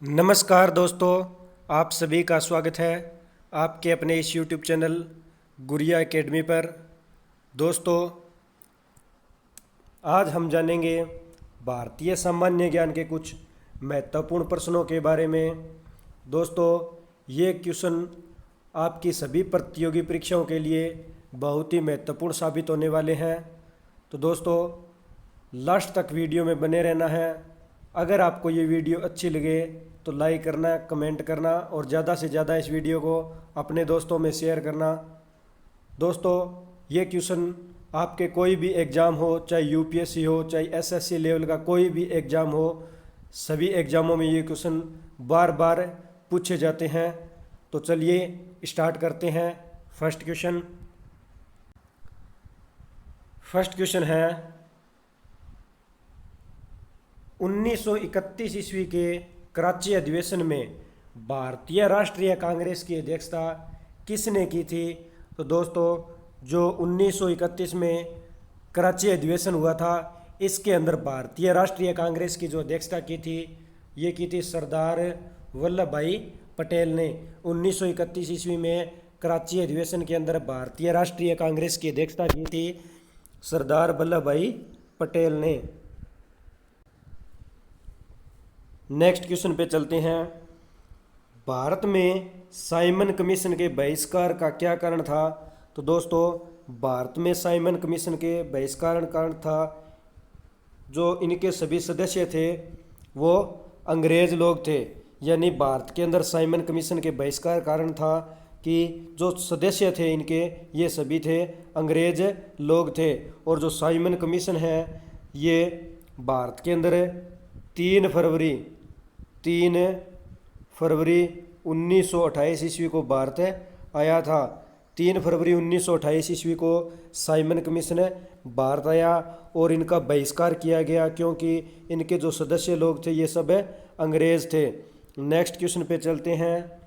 नमस्कार दोस्तों, आप सभी का स्वागत है आपके अपने इस YouTube चैनल गुड़िया एकेडमी पर। दोस्तों, आज हम जानेंगे भारतीय सामान्य ज्ञान के कुछ महत्वपूर्ण प्रश्नों के बारे में। दोस्तों, ये क्वेश्चन आपकी सभी प्रतियोगी परीक्षाओं के लिए बहुत ही महत्वपूर्ण साबित होने वाले हैं। तो दोस्तों, लास्ट तक वीडियो में बने रहना है। अगर आपको ये वीडियो अच्छी लगे तो लाइक करना, कमेंट करना और ज़्यादा से ज़्यादा इस वीडियो को अपने दोस्तों में शेयर करना। दोस्तों, ये क्वेश्चन आपके कोई भी एग्ज़ाम हो, चाहे यूपीएससी हो, चाहे एसएससी लेवल का कोई भी एग्ज़ाम हो, सभी एग्ज़ामों में ये क्वेश्चन बार बार पूछे जाते हैं। तो चलिए स्टार्ट करते हैं। फर्स्ट क्वेश्चन है 1931 ईस्वी के कराची अधिवेशन में भारतीय राष्ट्रीय कांग्रेस की अध्यक्षता किसने की थी? तो दोस्तों, जो 1931 में कराची अधिवेशन हुआ था, इसके अंदर भारतीय राष्ट्रीय कांग्रेस की जो अध्यक्षता की थी, ये की थी सरदार वल्लभ भाई पटेल ने। 1931 ईस्वी में कराची अधिवेशन के अंदर भारतीय राष्ट्रीय कांग्रेस की अध्यक्षता की थी सरदार वल्लभ भाई पटेल ने। नेक्स्ट क्वेश्चन पे चलते हैं। भारत में साइमन कमीशन के बहिष्कार का क्या कारण था? तो दोस्तों, भारत में साइमन कमीशन के बहिष्कार कारण था, जो इनके सभी सदस्य थे वो अंग्रेज लोग थे। यानी भारत के अंदर साइमन कमीशन के बहिष्कार कारण था कि जो सदस्य थे इनके, ये सभी थे अंग्रेज लोग थे। और जो साइमन कमीशन है, ये भारत के अंदर 3 फरवरी 1928 ईस्वी को भारत आया था। 3 फरवरी 1928 ईस्वी को साइमन कमीशन भारत आया और इनका बहिष्कार किया गया, क्योंकि इनके जो सदस्य लोग थे ये सब अंग्रेज थे। नेक्स्ट क्वेश्चन पे चलते हैं।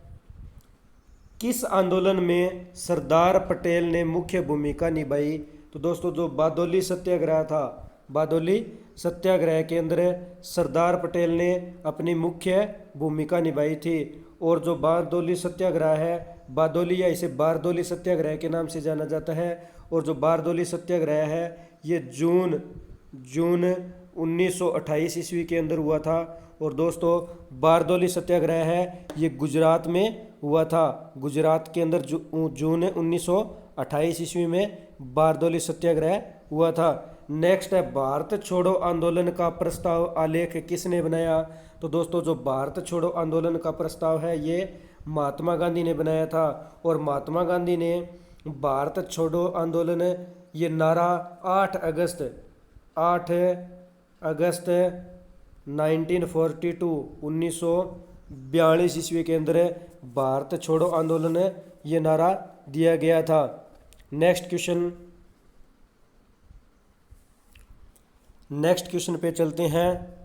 किस आंदोलन में सरदार पटेल ने मुख्य भूमिका निभाई? तो दोस्तों, जो बारडोली सत्याग्रह था, बारडोली सत्याग्रह के अंदर सरदार पटेल ने अपनी मुख्य भूमिका निभाई थी। और जो बारडोली सत्याग्रह है, बारडोली या इसे बारडोली सत्याग्रह के नाम से जाना जाता है। और जो बारडोली सत्याग्रह है, ये जून 1928 ईस्वी के अंदर हुआ था। और दोस्तों, बारडोली सत्याग्रह है, ये गुजरात में हुआ था। गुजरात के अंदर जून 1928 ईस्वी में बारडोली सत्याग्रह हुआ था। नेक्स्ट है, भारत छोड़ो आंदोलन का प्रस्ताव आलेख किसने बनाया? तो दोस्तों, जो भारत छोड़ो आंदोलन का प्रस्ताव है, ये महात्मा गांधी ने बनाया था। और महात्मा गांधी ने भारत छोड़ो आंदोलन, ये नारा 8 अगस्त 1942 ईस्वी के अंदर भारत छोड़ो आंदोलन ये नारा दिया गया था। नेक्स्ट क्वेश्चन पे चलते हैं।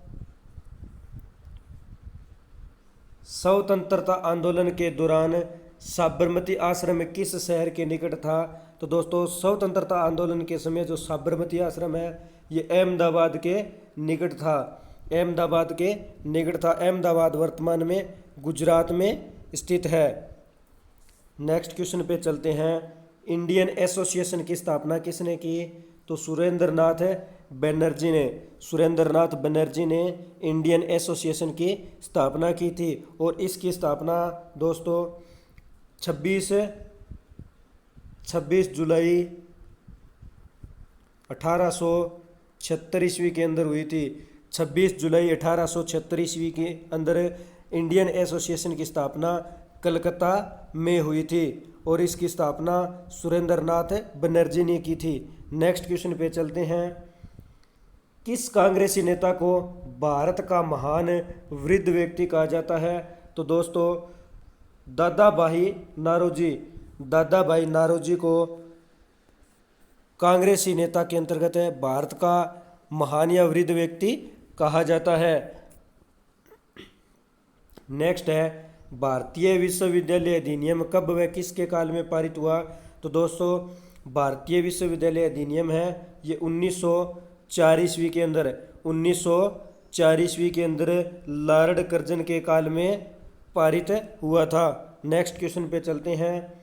स्वतंत्रता आंदोलन के दौरान साबरमती आश्रम किस शहर के निकट था? तो दोस्तों, स्वतंत्रता आंदोलन के समय जो साबरमती आश्रम है, ये अहमदाबाद के निकट था। अहमदाबाद वर्तमान में गुजरात में स्थित है। नेक्स्ट क्वेश्चन पे चलते हैं। इंडियन एसोसिएशन की स्थापना किसने की? तो सुरेंद्र नाथ बनर्जी ने इंडियन एसोसिएशन की स्थापना की थी। और इसकी स्थापना दोस्तों 26 जुलाई 1876 ईस्वी के अंदर हुई थी। 26 जुलाई 1876 ईस्वी के अंदर इंडियन एसोसिएशन की स्थापना कलकत्ता में हुई थी। और इसकी स्थापना सुरेंद्र नाथ बनर्जी ने की थी। नेक्स्ट क्वेश्चन पे चलते हैं। किस कांग्रेसी नेता को भारत का महान वृद्ध व्यक्ति कहा जाता है? तो दोस्तों, दादा भाई नारोजी को कांग्रेसी नेता के अंतर्गत भारत का महान या वृद्ध व्यक्ति कहा जाता है। नेक्स्ट है, भारतीय विश्वविद्यालय अधिनियम कब व किसके काल में पारित हुआ? तो दोस्तों, भारतीय विश्वविद्यालय अधिनियम है, ये 1904 ईस्वी के अंदर 2004 ईस्वी के अंदर लॉर्ड कर्जन के काल में पारित हुआ था। नेक्स्ट क्वेश्चन पे चलते हैं।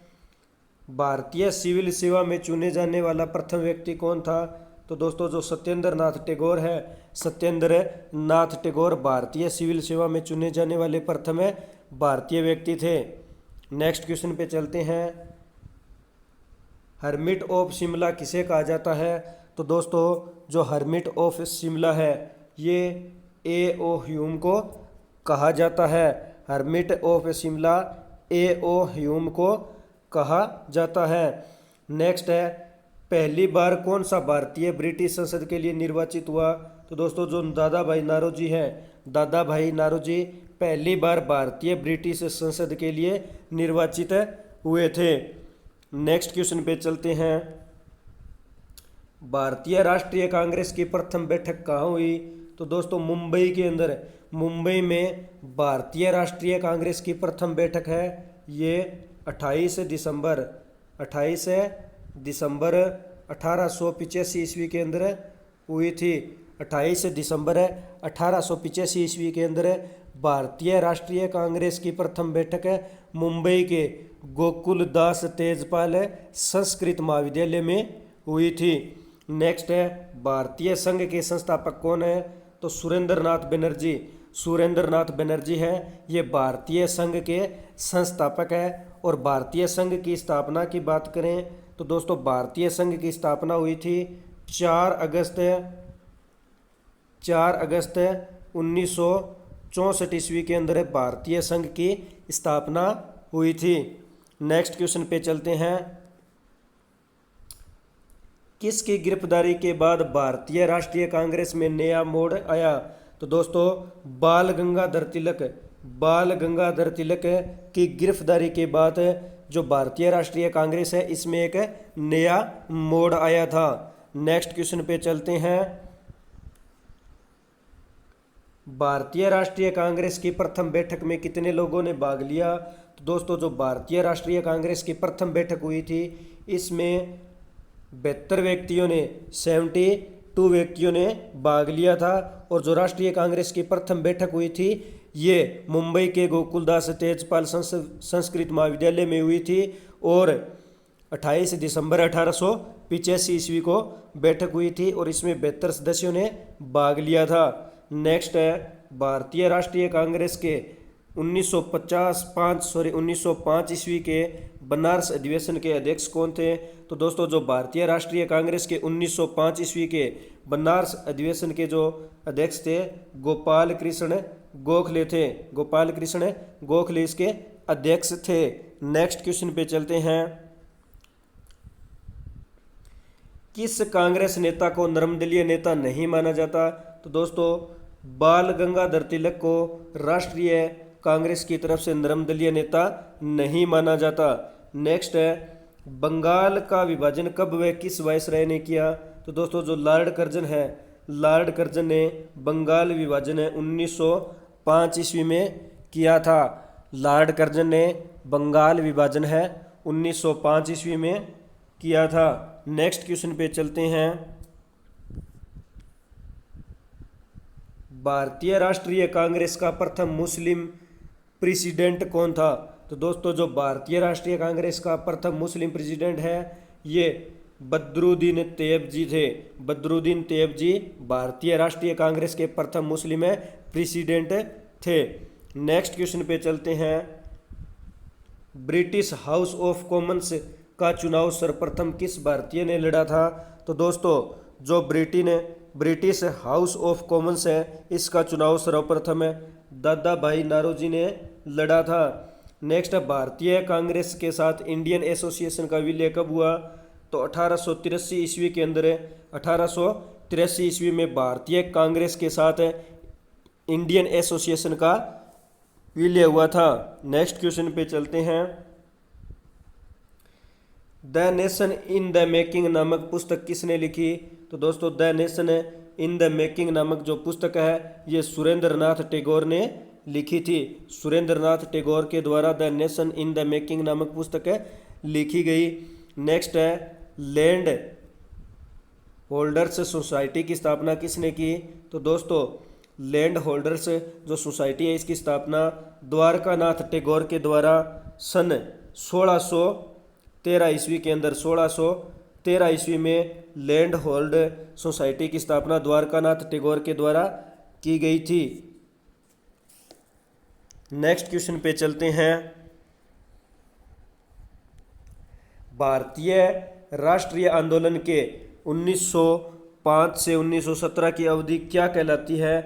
भारतीय सिविल सेवा में चुने जाने वाला प्रथम व्यक्ति कौन था? तो दोस्तों जो सत्येंद्र नाथ टैगोर है, सत्येंद्र नाथ टैगोर भारतीय सिविल सेवा में चुने जाने वाले प्रथम भारतीय व्यक्ति थे। नेक्स्ट क्वेश्चन पे चलते हैं। हर्मिट ऑफ शिमला किसे कहा जाता है? तो दोस्तों जो हर्मिट ऑफ शिमला है ये A.O. ह्यूम को कहा जाता है। Hermit of Shimla A.O. Hume को कहा जाता है। नेक्स्ट है, पहली बार कौन सा भारतीय ब्रिटिश संसद के लिए निर्वाचित हुआ? तो दोस्तों जो दादा भाई नारोजी हैं, दादा भाई नारोजी पहली बार भारतीय ब्रिटिश संसद के लिए निर्वाचित हुए थे। नेक्स्ट क्वेश्चन पे चलते हैं। भारतीय राष्ट्रीय कांग्रेस की प्रथम बैठक कहाँ हुई? तो दोस्तों मुंबई के अंदर, मुंबई में भारतीय राष्ट्रीय कांग्रेस की प्रथम बैठक है। ये 28 दिसंबर 1885 ईस्वी के अंदर हुई थी। 28 दिसंबर 1885 ईस्वी के अंदर भारतीय राष्ट्रीय कांग्रेस की प्रथम बैठक मुंबई के गोकुलदास तेजपाल संस्कृत महाविद्यालय में हुई थी। नेक्स्ट है, भारतीय संघ के संस्थापक कौन है? तो सुरेंद्रनाथ बनर्जी, सुरेंद्रनाथ बनर्जी है, ये भारतीय संघ के संस्थापक है। और भारतीय संघ की स्थापना की बात करें तो दोस्तों भारतीय संघ की स्थापना हुई थी 4 अगस्त 1964 ईस्वी के अंदर भारतीय संघ की स्थापना हुई थी। नेक्स्ट क्वेश्चन पे चलते हैं। किसकी गिरफ्तारी के बाद भारतीय राष्ट्रीय कांग्रेस में नया मोड़ आया? तो दोस्तों बाल गंगाधर तिलक की गिरफ्तारी के बाद जो भारतीय राष्ट्रीय कांग्रेस है इसमें एक नया मोड़ आया था। नेक्स्ट क्वेश्चन पे चलते हैं। भारतीय राष्ट्रीय कांग्रेस की प्रथम बैठक में कितने लोगों ने भाग लिया? तो दोस्तों जो भारतीय राष्ट्रीय कांग्रेस की प्रथम बैठक हुई थी इसमें 72 व्यक्तियों ने 72 व्यक्तियों ने भाग लिया था। और जो राष्ट्रीय कांग्रेस की प्रथम बैठक हुई थी ये मुंबई के गोकुलदास तेजपाल संस्कृत महाविद्यालय में हुई थी और 28 दिसंबर 1885 ईस्वी को बैठक हुई थी और इसमें 72 सदस्यों ने भाग लिया था। नेक्स्ट है, भारतीय राष्ट्रीय कांग्रेस के 1905 ईस्वी के बनारस अधिवेशन के अध्यक्ष कौन थे? तो दोस्तों जो भारतीय राष्ट्रीय कांग्रेस के 1905 ईस्वी के बनारस अधिवेशन के जो अध्यक्ष थे गोपाल कृष्ण गोखले थे। गोपाल कृष्ण गोखले इसके अध्यक्ष थे। नेक्स्ट क्वेश्चन पे चलते हैं। किस कांग्रेस नेता को नर्मदलीय नेता नहीं माना जाता? तो दोस्तों बाल गंगाधर तिलक को राष्ट्रीय कांग्रेस की तरफ से नर्मदलीय नेता नहीं माना जाता। नेक्स्ट है, बंगाल का विभाजन कब व किस वायसराय ने किया? तो दोस्तों जो लॉर्ड कर्जन है, लॉर्ड कर्जन ने बंगाल विभाजन 1905 ईस्वी में किया था। लॉर्ड कर्जन ने बंगाल विभाजन 1905 ईस्वी में किया था। नेक्स्ट क्वेश्चन पे चलते हैं। भारतीय राष्ट्रीय कांग्रेस का प्रथम मुस्लिम प्रेसिडेंट कौन था? तो दोस्तों जो भारतीय राष्ट्रीय कांग्रेस का प्रथम मुस्लिम प्रेसिडेंट है ये बदरुद्दीन तैयब जी थे। बदरुद्दीन तैयब जी भारतीय राष्ट्रीय कांग्रेस के प्रथम मुस्लिम प्रेसिडेंट थे। नेक्स्ट क्वेश्चन पे चलते हैं। ब्रिटिश हाउस ऑफ कॉमन्स का चुनाव सर्वप्रथम किस भारतीय ने लड़ा था? तो दोस्तों जो ब्रिटिश हाउस ऑफ कॉमन्स है इसका चुनाव सर्वप्रथम दादा भाई नारोजी ने लड़ा था। नेक्स्ट भारतीय कांग्रेस के साथ इंडियन एसोसिएशन का विलय कब हुआ? तो 1883 ईस्वी के अंदर 1883 ईस्वी में भारतीय कांग्रेस के साथ इंडियन एसोसिएशन का विलय हुआ था। नेक्स्ट क्वेश्चन पे चलते हैं। The nation in the making नामक पुस्तक किसने लिखी? तो दोस्तों the nation in the making नामक जो पुस्तक है ये सुरेंद्रनाथ टैगोर ने लिखी थी। सुरेंद्रनाथ टैगोर के द्वारा the nation in the making नामक पुस्तक लिखी गई। नेक्स्ट है, लैंड होल्डर्स सोसाइटी की स्थापना किसने की? तो दोस्तों लैंड होल्डर्स जो सोसाइटी है इसकी स्थापना द्वारका नाथ टैगोर के द्वारा सन 1613 ईस्वी के अंदर 1613 ईस्वी में लैंड होल्ड सोसाइटी की स्थापना द्वारका नाथ टैगोर के द्वारा की गई थी। नेक्स्ट क्वेश्चन पे चलते हैं। भारतीय राष्ट्रीय आंदोलन के 1905 से 1917 की अवधि क्या कहलाती है?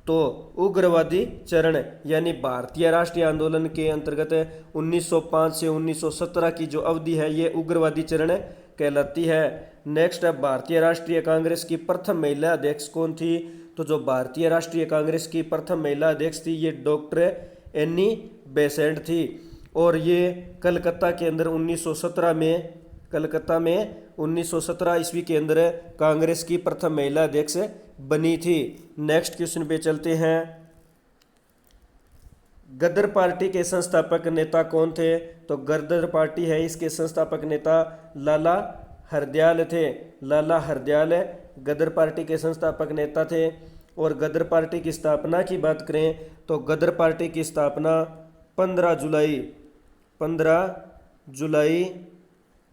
तो उग्रवादी चरण, यानी भारतीय राष्ट्रीय आंदोलन के अंतर्गत 1905 से 1917 की जो अवधि है ये उग्रवादी चरण कहलाती है। नेक्स्ट है, भारतीय राष्ट्रीय कांग्रेस की प्रथम महिला अध्यक्ष कौन थी? तो जो भारतीय राष्ट्रीय कांग्रेस की प्रथम महिला अध्यक्ष थी ये डॉक्टर एनी बेसेंट थी, और ये कलकत्ता के अंदर 1917 में, कलकत्ता में 1917 ईस्वी के अंदर कांग्रेस की प्रथम महिला अध्यक्ष बनी थी। नेक्स्ट क्वेश्चन पे चलते हैं। गदर पार्टी के संस्थापक नेता कौन थे? तो गदर पार्टी है इसके संस्थापक नेता लाला हरदयाल थे। लाला हरदयाल गदर पार्टी के संस्थापक नेता थे। और गदर पार्टी की स्थापना की बात करें तो गदर पार्टी की स्थापना 15 जुलाई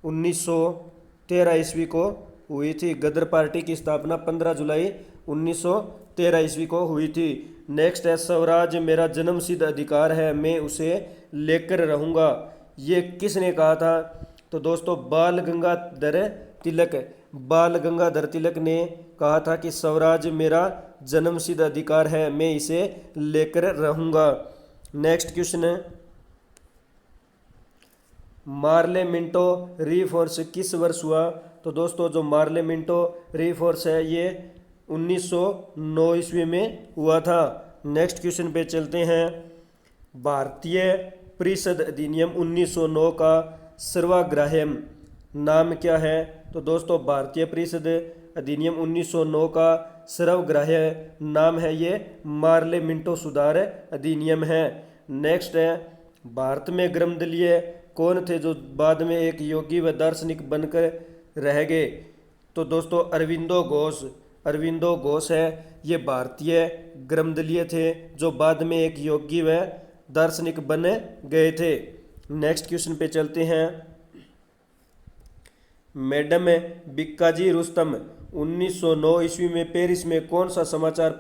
1913 ईस्वी को हुई थी। गदर पार्टी की स्थापना 15 जुलाई 1913 ईस्वी को हुई थी। नेक्स्ट है, स्वराज मेरा जन्मसिद्ध अधिकार है, मैं उसे लेकर रहूँगा। ये किसने कहा था? तो दोस्तों बाल गंगाधर तिलक ने कहा था कि स्वराज मेरा जन्मसिद्ध अधिकार है, मैं इसे लेकर रहूँगा। नेक्स्ट क्वेश्चन है, मार्ले मिंटो रीफोर्स किस वर्ष हुआ? तो दोस्तों जो मार्ले मिंटो रीफोर्स है ये 1909 ईस्वी में हुआ था। नेक्स्ट क्वेश्चन पे चलते हैं। भारतीय परिषद अधिनियम 1909 का सर्वग्राह्य नाम क्या है? तो दोस्तों भारतीय परिषद अधिनियम 1909 का सर्वग्राह्य नाम है ये मार्ले मिंटो सुधार अधिनियम है। नेक्स्ट है, भारत में ग्रमदलीय कौन थे जो बाद में एक योगी व दार्शनिक बनकर रह गए? तो दोस्तों अरविंदो घोष है ये भारतीय ग्रमदलीय थे जो बाद में एक योगी व दार्शनिक बन गए थे। नेक्स्ट क्वेश्चन पे चलते हैं। मैडम बिक्काजी रुस्तम 1909 ईस्वी में पेरिस में कौन सा समाचार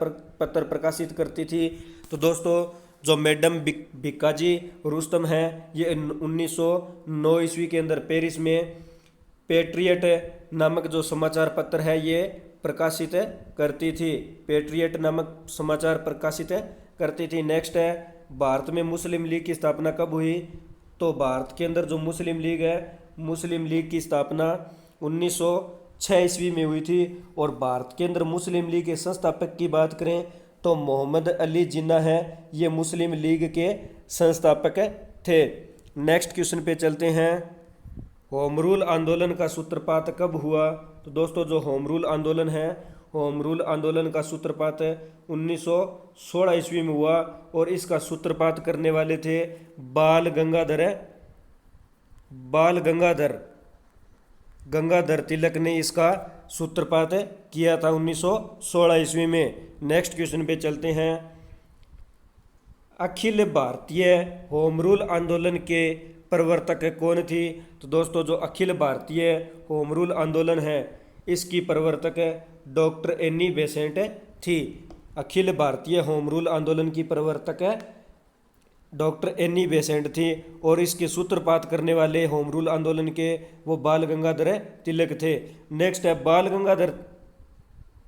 पत्र प्रकाशित करती थी? तो दोस्तों जो मैडम बिक्काजी रुस्तम है ये 1909 ईस्वी के अंदर पेरिस में पेट्रियट नामक जो समाचार पत्र है ये प्रकाशित करती थी। पेट्रियट नामक समाचार प्रकाशित करती थी। नेक्स्ट है, भारत में मुस्लिम लीग की स्थापना कब हुई? तो भारत के अंदर जो मुस्लिम लीग है, मुस्लिम लीग की स्थापना 1906 ईस्वी में हुई थी। और भारत के अंदर मुस्लिम लीग के संस्थापक की बात करें तो मोहम्मद अली जिन्ना है ये मुस्लिम लीग के संस्थापक थे। नेक्स्ट क्वेश्चन पे चलते हैं। होम रूल आंदोलन का सूत्रपात कब हुआ? तो दोस्तों जो होम रूल आंदोलन है, होम रूल आंदोलन का सूत्रपात 1916 ईस्वी में हुआ। और इसका सूत्रपात करने वाले थे बाल गंगाधर तिलक ने इसका सूत्रपात किया था 1916 ईस्वी में। नेक्स्ट क्वेश्चन पे चलते हैं। अखिल भारतीय होम रूल आंदोलन के प्रवर्तक कौन थी? तो दोस्तों जो अखिल भारतीय होम रूल आंदोलन है इसकी प्रवर्तक डॉक्टर एनी बेसेंट थी। अखिल भारतीय होम रूल आंदोलन की प्रवर्तक डॉक्टर एनी बेसेंट थी। और इसके सूत्रपात करने वाले होम रूल आंदोलन के वो बाल गंगाधर तिलक थे। नेक्स्ट है, बाल गंगाधर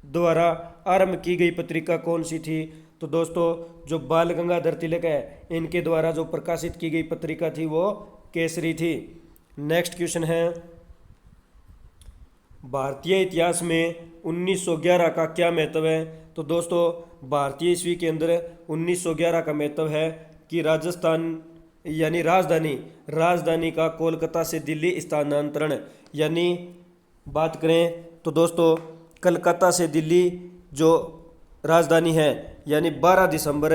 द्वारा आरंभ की गई पत्रिका कौन सी थी? तो दोस्तों जो बाल गंगाधर तिलक है इनके द्वारा जो प्रकाशित की गई पत्रिका थी वो केसरी थी। नेक्स्ट क्वेश्चन है, भारतीय इतिहास में 1911 का क्या महत्व है? तो दोस्तों भारतीय ईस्वी के अंदर 1911 का महत्व है कि राजस्थान यानी राजधानी का कोलकाता से दिल्ली स्थानांतरण, यानी बात करें तो दोस्तों कलकत्ता से दिल्ली जो राजधानी है यानी 12 दिसंबर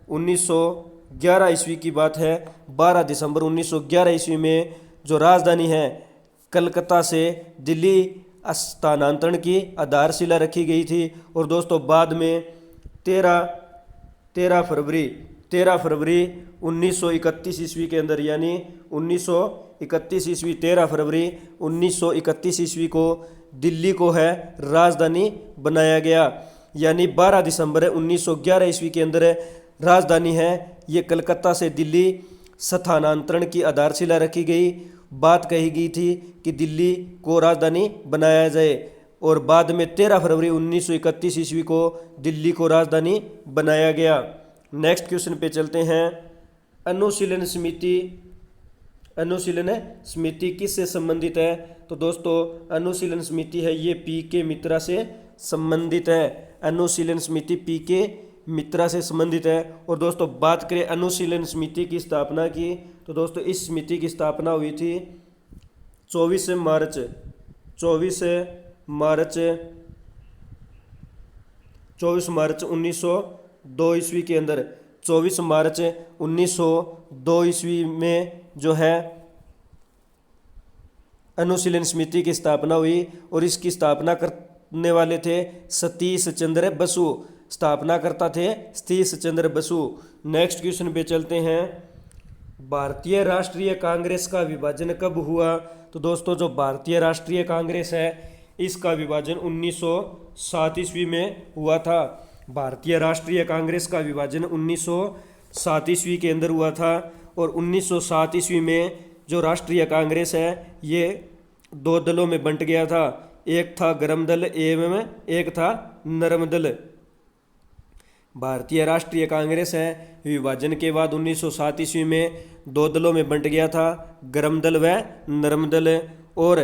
1911 ईस्वी की बात है। 12 दिसंबर 1911 ईस्वी में जो राजधानी है कलकत्ता से दिल्ली स्थानांतरण की आधारशिला रखी गई थी। और दोस्तों बाद में 13 फरवरी 1931 ईस्वी के अंदर, यानी 1931 ईस्वी 13 फरवरी 1931 ईस्वी को दिल्ली को है राजधानी बनाया गया। यानी 12 दिसंबर 1911 ईस्वी के अंदर राजधानी है ये कलकत्ता से दिल्ली स्थानांतरण की आधारशिला रखी गई। बात कही गई थी कि दिल्ली को राजधानी बनाया जाए, और बाद में 13 फरवरी 1931 ईस्वी को दिल्ली को राजधानी बनाया गया। नेक्स्ट क्वेश्चन पे चलते हैं। अनुशीलन समिति किससे संबंधित है? तो दोस्तों अनुशीलन समिति है ये पी के मित्रा से संबंधित है। अनुशीलन समिति पी के मित्रा से संबंधित है। और दोस्तों बात करें अनुशीलन समिति की स्थापना की, तो दोस्तों इस समिति की स्थापना हुई थी 24 मार्च 1902 ईस्वी के अंदर। 24 मार्च 1902 ईस्वी में जो है अनुशीलन समिति की स्थापना हुई, और इसकी स्थापना करने वाले थे सतीश चंद्र बसु। स्थापनाकर्ता थे सतीश चंद्र बसु। नेक्स्ट क्वेश्चन पे चलते हैं। भारतीय राष्ट्रीय कांग्रेस का विभाजन कब हुआ? तो दोस्तों जो भारतीय राष्ट्रीय कांग्रेस है इसका विभाजन 1907 ईस्वी में हुआ था। भारतीय राष्ट्रीय कांग्रेस का विभाजन 1907 ईस्वी के अंदर हुआ था। और 1907 ईस्वी में जो राष्ट्रीय कांग्रेस है ये 2 दलों में बंट गया था। एक था गर्म दल एवं एक था नरम दल। भारतीय राष्ट्रीय कांग्रेस है विभाजन के बाद 1907 ईस्वी में 2 दलों में बंट गया था, गर्म दल व नरम दल। और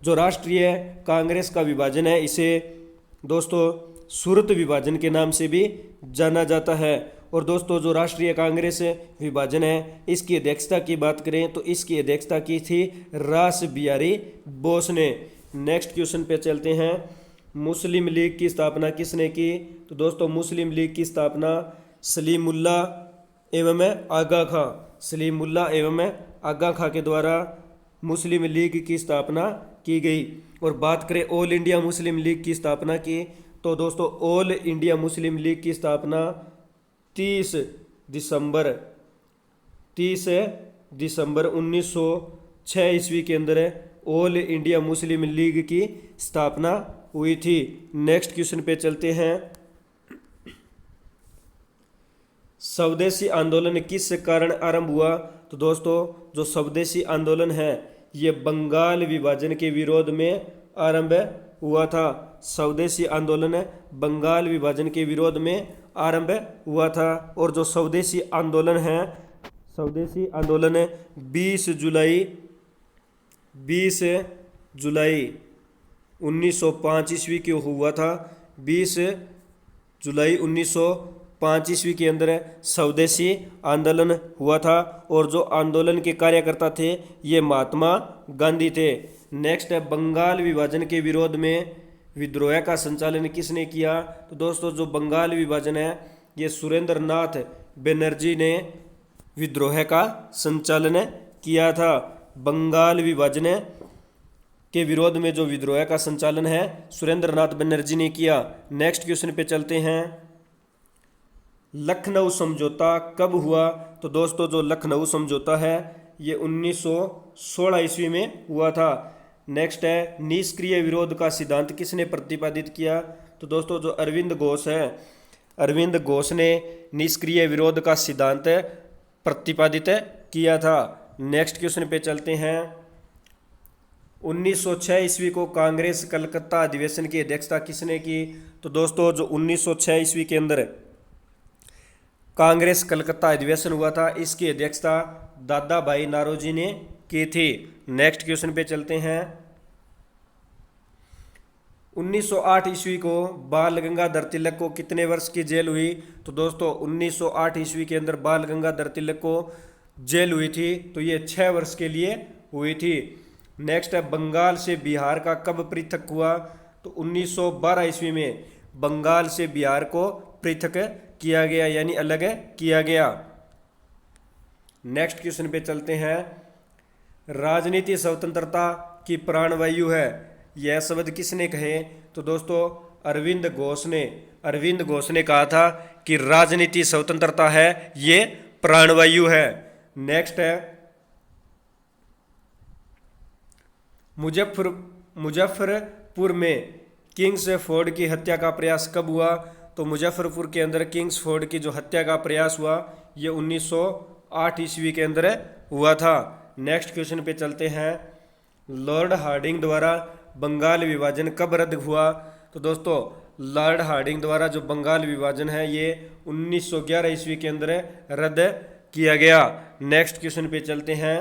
जो राष्ट्रीय कांग्रेस का विभाजन है इसे दोस्तों सूरत विभाजन के नाम से भी जाना जाता है। और दोस्तों जो राष्ट्रीय कांग्रेस विभाजन है इसकी अध्यक्षता की बात करें तो इसकी अध्यक्षता की थी रास बिहारी बोस ने। नेक्स्ट क्वेश्चन पे चलते हैं। मुस्लिम लीग की स्थापना किसने की? तो दोस्तों मुस्लिम लीग की स्थापना सलीमुल्लाह एवं आगा खां, सलीमुल्लाह एवं आगा खां के द्वारा मुस्लिम लीग की स्थापना की गई। और बात करें ऑल इंडिया मुस्लिम लीग की स्थापना की, तो दोस्तों ऑल इंडिया मुस्लिम लीग की स्थापना 30 दिसंबर 1906 ईस्वी के अंदर ऑल इंडिया मुस्लिम लीग की स्थापना हुई थी। नेक्स्ट क्वेश्चन पे चलते हैं। स्वदेशी आंदोलन किस कारण आरंभ हुआ? तो दोस्तों जो स्वदेशी आंदोलन है ये बंगाल विभाजन के विरोध में आरंभ हुआ था। स्वदेशी आंदोलन बंगाल विभाजन के विरोध में आरंभ हुआ था। और जो स्वदेशी आंदोलन है, स्वदेशी आंदोलन 20 जुलाई 1905 ईस्वी को हुआ था। 20 जुलाई 1905 ईस्वी के अंदर स्वदेशी आंदोलन हुआ था। और जो आंदोलन के कार्यकर्ता थे ये महात्मा गांधी थे। नेक्स्ट है बंगाल विभाजन के विरोध में विद्रोह का संचालन किसने किया? तो दोस्तों जो बंगाल विभाजन है ये सुरेंद्र नाथ बनर्जी ने विद्रोह का संचालन किया था। बंगाल विभाजन के विरोध में जो विद्रोह का संचालन है सुरेंद्र नाथ बनर्जी ने किया। नेक्स्ट क्वेश्चन पे चलते हैं। लखनऊ समझौता कब हुआ? तो दोस्तों जो लखनऊ समझौता है ये 1916 ईस्वी में हुआ था। नेक्स्ट है निष्क्रिय विरोध का सिद्धांत किसने प्रतिपादित किया? तो दोस्तों जो अरविंद घोष है, अरविंद घोष ने निष्क्रिय विरोध का सिद्धांत प्रतिपादित किया था। नेक्स्ट क्वेश्चन पे चलते हैं। 1906 ईस्वी को कांग्रेस कलकत्ता अधिवेशन की अध्यक्षता किसने की? तो दोस्तों जो 1906 ईस्वी के अंदर कांग्रेस कलकत्ता अधिवेशन हुआ था इसकी अध्यक्षता दादा भाई नारोजी ने की थी। नेक्स्ट क्वेश्चन पे चलते हैं। 1908 ईस्वी को बाल गंगाधर तिलक को कितने वर्ष की जेल हुई? तो दोस्तों 1908 ईस्वी के अंदर बाल गंगाधर तिलक को जेल हुई थी, तो ये 6 वर्ष के लिए हुई थी। नेक्स्ट है बंगाल से बिहार का कब पृथक हुआ? तो 1912 ईस्वी में बंगाल से बिहार को पृथक किया गया, यानी अलग किया गया। नेक्स्ट क्वेश्चन पे चलते हैं। राजनीति स्वतंत्रता की प्राणवायु है, यह शब्द किसने कहे? तो दोस्तों अरविंद घोष ने। अरविंद घोष ने कहा था कि राजनीति स्वतंत्रता है ये प्राणवायु है। नेक्स्ट है मुजफ्फरपुर में किंग्स फोर्ड की हत्या का प्रयास कब हुआ? तो मुजफ्फरपुर के अंदर किंग्स फोर्ड की जो हत्या का प्रयास हुआ ये 1908 ईस्वी के अंदर हुआ था। नेक्स्ट क्वेश्चन पे चलते हैं। लॉर्ड हार्डिंग द्वारा बंगाल विभाजन कब रद्द हुआ? तो दोस्तों लॉर्ड हार्डिंग द्वारा जो बंगाल विभाजन है ये 1911 ईस्वी के अंदर रद्द किया गया। नेक्स्ट क्वेश्चन पे चलते हैं।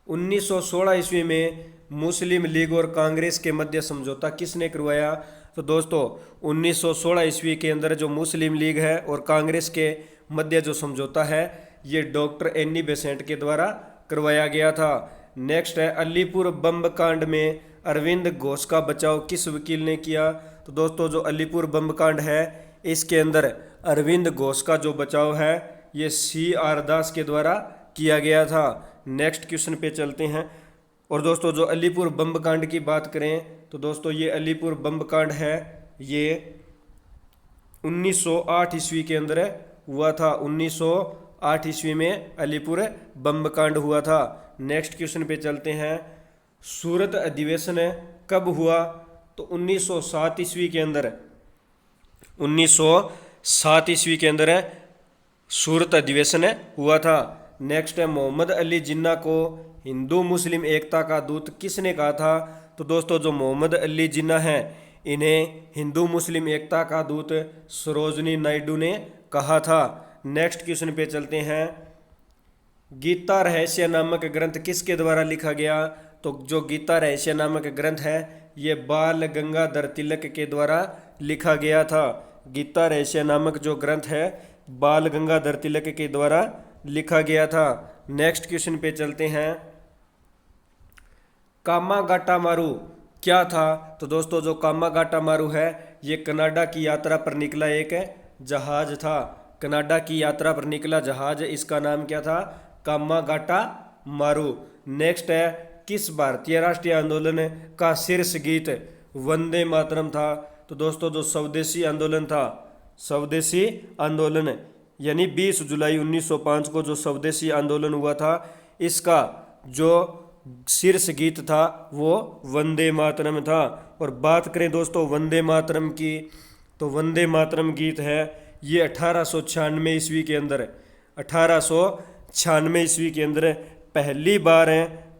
1916 ईस्वी में मुस्लिम लीग और कांग्रेस के मध्य समझौता किसने करवाया? तो दोस्तों 1916 ईस्वी के अंदर जो मुस्लिम लीग है और कांग्रेस के मध्य जो समझौता है ये डॉक्टर एनी बेसेंट के द्वारा करवाया गया था। नेक्स्ट है अलीपुर बम कांड में अरविंद घोष का बचाव किस वकील ने किया? तो दोस्तों जो अलीपुर बम कांड है इसके अंदर अरविंद घोष का जो बचाव है ये CR दास के द्वारा किया गया था। नेक्स्ट क्वेश्चन पे चलते हैं। और दोस्तों जो अलीपुर बम कांड की बात करें तो दोस्तों ये अलीपुर बम कांड है ये 1908 ईस्वी के अंदर हुआ था। 1908 ईस्वी में अलीपुर बम कांड हुआ था। नेक्स्ट क्वेश्चन पे चलते हैं। सूरत अधिवेशन कब हुआ? तो 1907 ईस्वी के अंदर 1907 ईस्वी के अंदर सूरत अधिवेशन हुआ था। नेक्स्ट है मोहम्मद अली जिन्ना को हिंदू मुस्लिम एकता का दूत किसने कहा था? तो दोस्तों जो मोहम्मद अली जिन्ना है इन्हें हिंदू मुस्लिम एकता का दूत सरोजनी नायडू ने कहा था। नेक्स्ट क्वेश्चन पे चलते हैं। गीता रहस्य नामक ग्रंथ किसके द्वारा लिखा गया? तो जो गीता रहस्य नामक ग्रंथ है ये बाल गंगाधर तिलक के द्वारा लिखा गया था। गीता रहस्य नामक जो ग्रंथ है बाल गंगाधर तिलक के द्वारा लिखा गया था। नेक्स्ट क्वेश्चन पे चलते हैं। कामागाटा मारू क्या था? तो दोस्तों जो कामागाटा मारू है ये कनाडा की यात्रा पर निकला एक जहाज था। कनाडा की यात्रा पर निकला जहाज, इसका नाम क्या था? कामागाटा मारू। नेक्स्ट है किस भारतीय राष्ट्रीय आंदोलन का शीर्ष गीत वंदे मातरम था? तो दोस्तों जो स्वदेशी आंदोलन था, स्वदेशी आंदोलन यानी 20 जुलाई 1905 को जो स्वदेशी आंदोलन हुआ था इसका जो शीर्ष गीत था वो वंदे मातरम था। और बात करें दोस्तों वंदे मातरम की तो वंदे मातरम गीत है ये 1896 ईस्वी के अंदर 1896 ईस्वी के अंदर पहली बार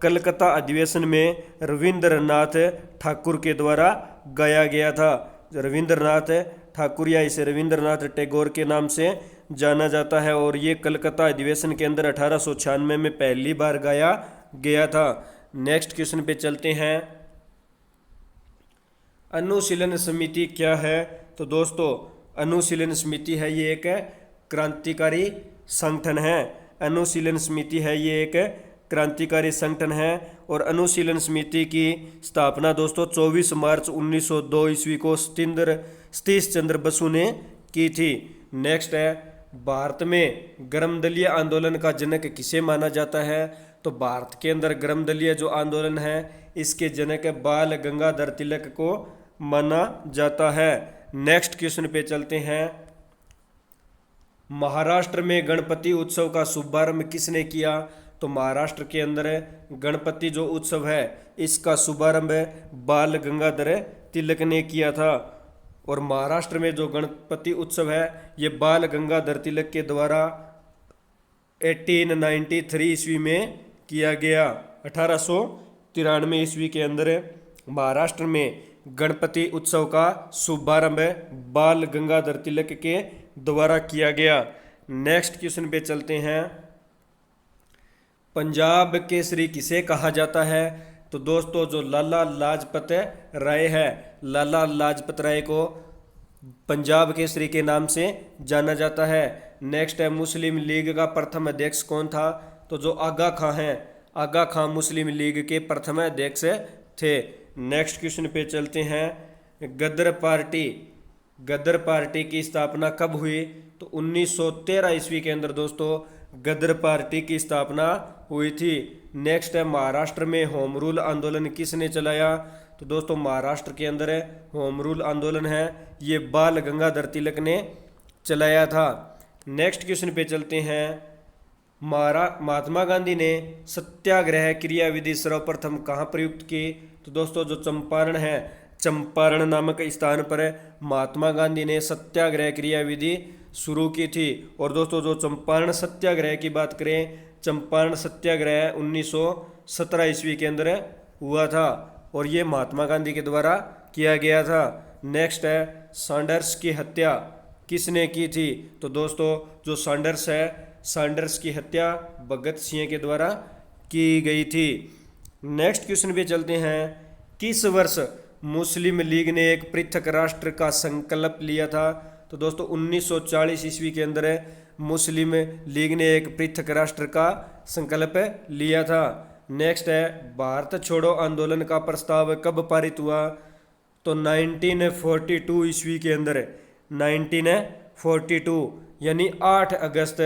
कलकत्ता अधिवेशन में रविंद्रनाथ ठाकुर के द्वारा गाया गया था। रविंद्रनाथ ठाकुर या इसे रविंद्रनाथ टैगोर के नाम से जाना जाता है और ये कलकत्ता अधिवेशन के अंदर 1896 में पहली बार गाया गया था। नेक्स्ट क्वेश्चन पे चलते हैं। अनुशीलन समिति क्या है? तो दोस्तों अनुशीलन समिति है ये एक क्रांतिकारी संगठन है। अनुशीलन समिति है ये एक क्रांतिकारी संगठन है और अनुशीलन समिति की स्थापना दोस्तों 24 मार्च 1902 ईस्वी को सतीश चंद्र बसु ने की थी। नेक्स्ट है भारत में गर्मदलीय आंदोलन का जनक किसे माना जाता है? तो भारत के अंदर गर्मदलीय जो आंदोलन है इसके जनक बाल गंगाधर तिलक को माना जाता है। नेक्स्ट क्वेश्चन पे चलते हैं। महाराष्ट्र में गणपति उत्सव का शुभारंभ किसने किया? तो महाराष्ट्र के अंदर गणपति जो उत्सव है इसका शुभारंभ बाल गंगाधर तिलक ने किया था। और महाराष्ट्र में जो गणपति उत्सव है ये बाल गंगाधर तिलक के द्वारा 1893 ईस्वी में किया गया। 1893 ईस्वी के अंदर महाराष्ट्र में गणपति उत्सव का शुभारंभ बाल गंगाधर तिलक के द्वारा किया गया। नेक्स्ट क्वेश्चन पे चलते हैं। पंजाब केसरी किसे कहा जाता है? तो दोस्तों जो लाला लाजपत राय है, लाला लाजपत राय को पंजाब केसरी के नाम से जाना जाता है। नेक्स्ट है मुस्लिम लीग का प्रथम अध्यक्ष कौन था? तो जो आगा खां हैं, आगा खां मुस्लिम लीग के प्रथम अध्यक्ष थे। नेक्स्ट क्वेश्चन पे चलते हैं। गदर पार्टी की स्थापना कब हुई? तो 1913 ईस्वी के अंदर दोस्तों गदर पार्टी की स्थापना हुई थी। नेक्स्ट है महाराष्ट्र में होम रूल आंदोलन किसने चलाया? तो दोस्तों महाराष्ट्र के अंदर होम रूल आंदोलन है ये बाल गंगाधर तिलक ने चलाया था। नेक्स्ट क्वेश्चन पे चलते हैं। महात्मा गांधी ने सत्याग्रह क्रियाविधि सर्वप्रथम कहाँ प्रयुक्त की? तो दोस्तों जो चंपारण है, चंपारण नामक स्थान पर महात्मा गांधी ने सत्याग्रह क्रियाविधि शुरू की थी। और दोस्तों जो चंपारण सत्याग्रह की बात करें, चंपारण सत्याग्रह 1917 ईस्वी के अंदर हुआ था और ये महात्मा गांधी के द्वारा किया गया था। नेक्स्ट है सैंडर्स की हत्या किसने की थी? तो दोस्तों जो सैंडर्स है, सैंडर्स की हत्या भगत सिंह के द्वारा की गई थी। नेक्स्ट क्वेश्चन पे चलते हैं। किस वर्ष मुस्लिम लीग ने एक पृथक राष्ट्र का संकल्प लिया था? तो दोस्तों 1940 ईस्वी के अंदर मुस्लिम लीग ने एक पृथक राष्ट्र का संकल्प लिया था। नेक्स्ट है भारत छोड़ो आंदोलन का प्रस्ताव कब पारित हुआ? तो 1942 ईस्वी के अंदर 1942 यानी 8 अगस्त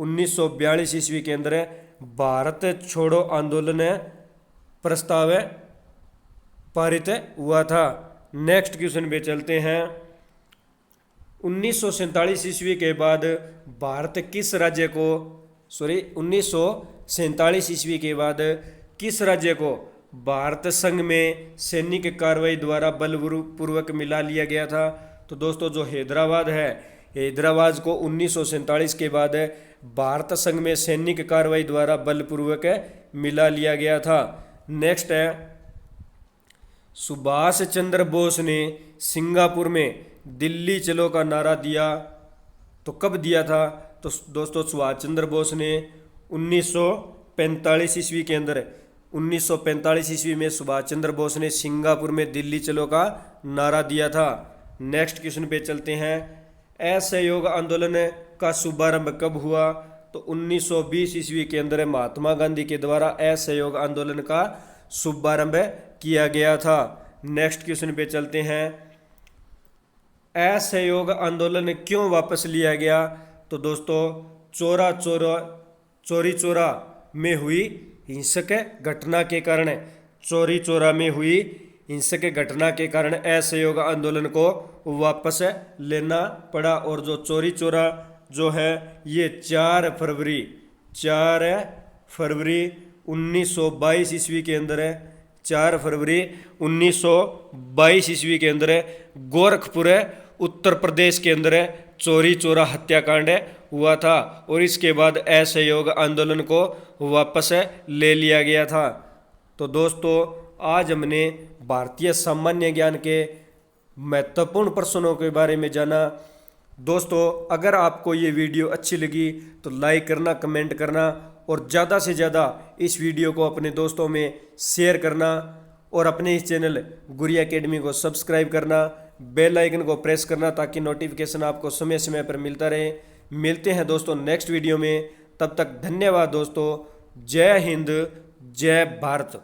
1942 ईस्वी के अंदर भारत छोड़ो आंदोलन प्रस्ताव पारित हुआ था। नेक्स्ट क्वेश्चन पे चलते हैं। 1947 ईस्वी के बाद भारत किस राज्य को 1947 ईस्वी के बाद किस राज्य को भारत संघ में सैनिक कार्रवाई द्वारा बलपूर्वक मिला लिया गया था? तो दोस्तों जो हैदराबाद है, हैदराबाद को 1947 के बाद भारत संघ में सैनिक कार्रवाई द्वारा बलपूर्वक मिला लिया गया था। नेक्स्ट है सुभाष चंद्र बोस ने सिंगापुर में दिल्ली चलो का नारा दिया तो कब दिया था? तो दोस्तों सुभाष चंद्र बोस ने 1945 ईस्वी के अंदर 1945 ईस्वी में सुभाष चंद्र बोस ने सिंगापुर में दिल्ली चलो का नारा दिया था। नेक्स्ट क्वेश्चन पे चलते हैं। असहयोग आंदोलन का शुभारंभ कब हुआ? तो 1920 ईस्वी के अंदर महात्मा गांधी के द्वारा असहयोग आंदोलन का शुभारंभ किया गया था। नेक्स्ट क्वेश्चन पे चलते हैं। असहयोग आंदोलन क्यों वापस लिया गया? तो दोस्तों चौरी चौरा में हुई हिंसक घटना के कारण, चौरी चौरा में हुई हिंसक घटना के कारण असहयोग आंदोलन को वापस लेना पड़ा। और जो चौरी चौरा जो है ये 4 फरवरी 1922 ईस्वी के अंदर है। 4 फरवरी 1922 ईस्वी के अंदर गोरखपुर उत्तर प्रदेश के अंदर चौरी चौरा हत्याकांड हुआ था और इसके बाद असहयोग आंदोलन को वापस ले लिया गया था। तो दोस्तों आज हमने भारतीय सामान्य ज्ञान के महत्वपूर्ण प्रश्नों के बारे में जाना। दोस्तों अगर आपको ये वीडियो अच्छी लगी तो लाइक करना, कमेंट करना और ज़्यादा से ज़्यादा इस वीडियो को अपने दोस्तों में शेयर करना और अपने इस चैनल गुरिया एकेडमी को सब्सक्राइब करना, बेल आइकन को प्रेस करना ताकि नोटिफिकेशन आपको समय समय पर मिलता रहे। मिलते हैं दोस्तों नेक्स्ट वीडियो में, तब तक धन्यवाद दोस्तों। जय हिंद, जय भारत।